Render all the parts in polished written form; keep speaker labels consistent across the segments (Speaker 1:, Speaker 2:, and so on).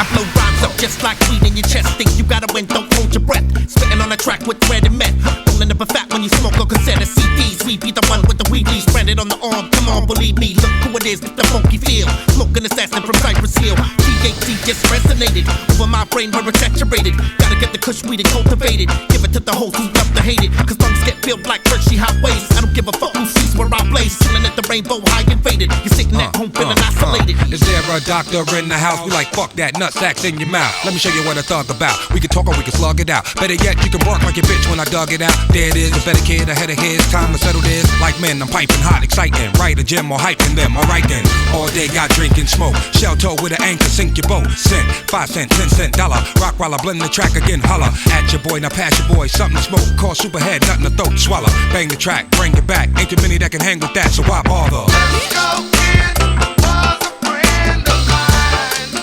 Speaker 1: I blow rhymes up just like weed in your chest. Think you gotta win, don't hold your breath. Spitting on the track with thread and meth. Rolling up a fat when you smoke on cassette and CDs. We be the one with the weedies branded on the arm. Come on, believe me, look who it is with the funky feel. Smoking assassin from Cypress Hill. THC just resonated over my brain where it's saturated. Gotta get the kush weed and cultivated. Give it to the hoes who love to hate it. Cause lungs get filled like Hershey highways. I don't give a fuck who sees where I blaze. Chilling at the rainbow high and faded. You're sitting at home feeling isolated.
Speaker 2: Is there a doctor in the house? We like fuck that nutsack in your mouth. Let me show you what I thought about. We can talk or we can slug it out. Better yet, you can bark like a bitch when I dug it out. There it is, a better kid ahead of his. Time to settle this. Like men, I'm piping hot, exciting. Right a gym or hyping them. Alright then. All day got drinking smoke. Shell toe with an anchor, sink your boat. Cent, 5 cent, 10 cent, dollar. Rock while I blend the track again. Holla at your boy, now pass your boy. Something to smoke. Call superhead, nothing to throat. Swallow. Bang the track, bring it back. Ain't too many that can hang with that, so why bother?
Speaker 3: Let's go, kid. Was a friend of mine.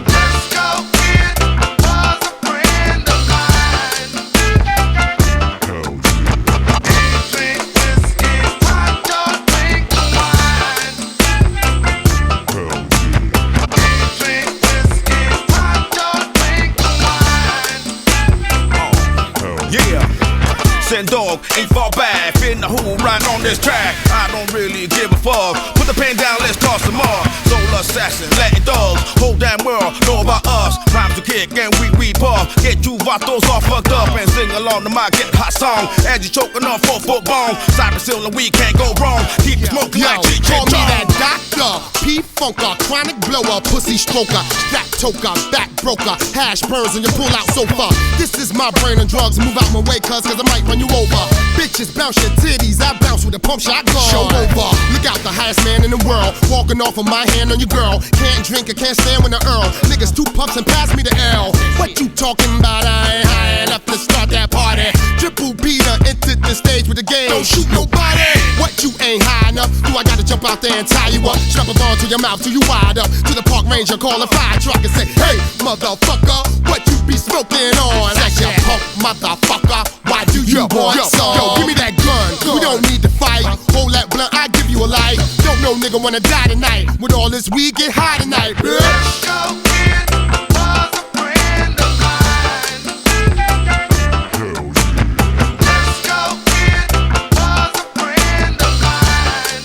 Speaker 3: Let's go, kid. Was a friend of mine. Drink whiskey, vodka, drink wine. Drink whiskey, vodka, drink wine.
Speaker 4: Yeah. Send dog, ain't fall back. Finna who right on this track. I don't really give a fuck. Put the pen down, let's toss some more. Soul assassin, Latin dogs. Whole damn world know about us. Rhymes to kick and we puff. Get you vatos all fucked up and sing along to my get hot song. As you choking on 4-foot bone. Cypress Hill and we can't go wrong. Keep smoking like DJ
Speaker 5: call me that doctor, P-funker, chronic blower, pussy stroker, strap toker, back broker, hash burns on your pull-out sofa. This is my brain on drugs. Move out my way, cause I might run you over. Bitches bounce your titties, I bounce with a pump shot gun. Show over, look out, the highest man in the world. Walking off of my hand on your girl. Can't drink, I can't stand when the Earl. Niggas 2 puffs and pass me the L. What you talking about? I ain't high enough to start that party. Triple Peter entered the stage with the game. Don't shoot nobody. What, you ain't high enough? Do I gotta jump out there and tie you up? Strap a ball to your mouth till you wide up. To the park ranger, call a fire truck and say, hey, motherfucker, what you be smoking on? That's your punk motherfucker. Why do you want some? Yo, give me that gun. We don't need to fight. Hold that blunt, I give you a light. Don't know nigga wanna die tonight. With all this weed, get high tonight, bitch.
Speaker 3: Let's go, kid. Was a friend of mine. Let's go, kid. Was a friend of mine.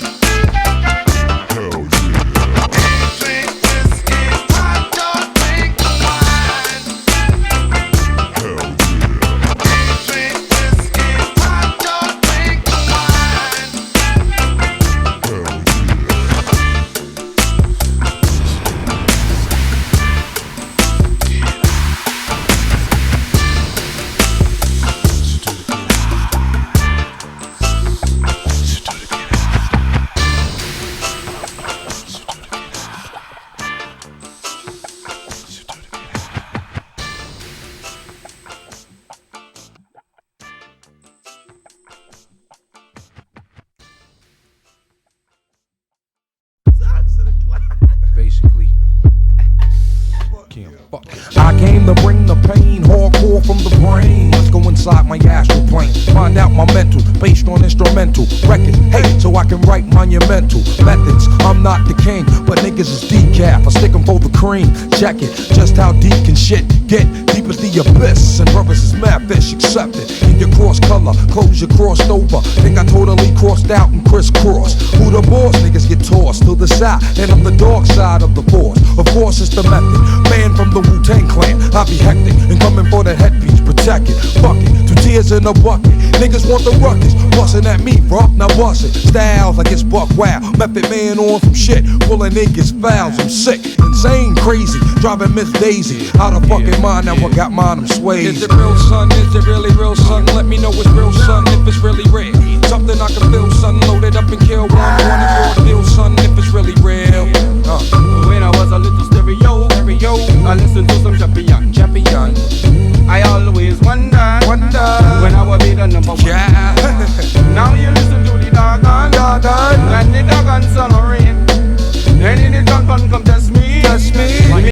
Speaker 3: Drink whiskey, vodka, drink wine. Drink whiskey, vodka, drink wine.
Speaker 2: Basically. I came to bring the pain, hardcore from the brain. Let's go inside my astral plane, find out my mental, based on instrumental records. Hey, so I can write monumental methods. I'm not the king, but niggas is decaf. I stick 'em for the cream. Check it, just how deep can shit get? Deep as the abyss, and brothers is mad fish accepted. In your cross color, clothes you crossed over. Think I totally crossed out and crisscrossed. Who the boss? Niggas get tossed to the side, and I'm the dark side of the force. Of course it's the method, man from the Wu-Tang Clan. I be hectic and coming for the headpiece, protect it. Fuck it, 2 tears in a bucket. Niggas want the ruckus, bustin' at me, bro. Now bust it. Styles like it's buck wow. Method man on some shit, pulling niggas fouls. I'm sick, insane, crazy, driving Miss Daisy out of fucking mind. Now I got mine, I'm swayed.
Speaker 6: Is it real, son? Is it really real, son? Let me know it's real, son, if it's really real. Something I can feel, son. Load it up and kill one. One of your deal, son, if it's really real.
Speaker 7: When I was a little stereo, I listened to some champion.
Speaker 6: Champion.
Speaker 7: I always wonder when I will be the number one.
Speaker 2: Yeah.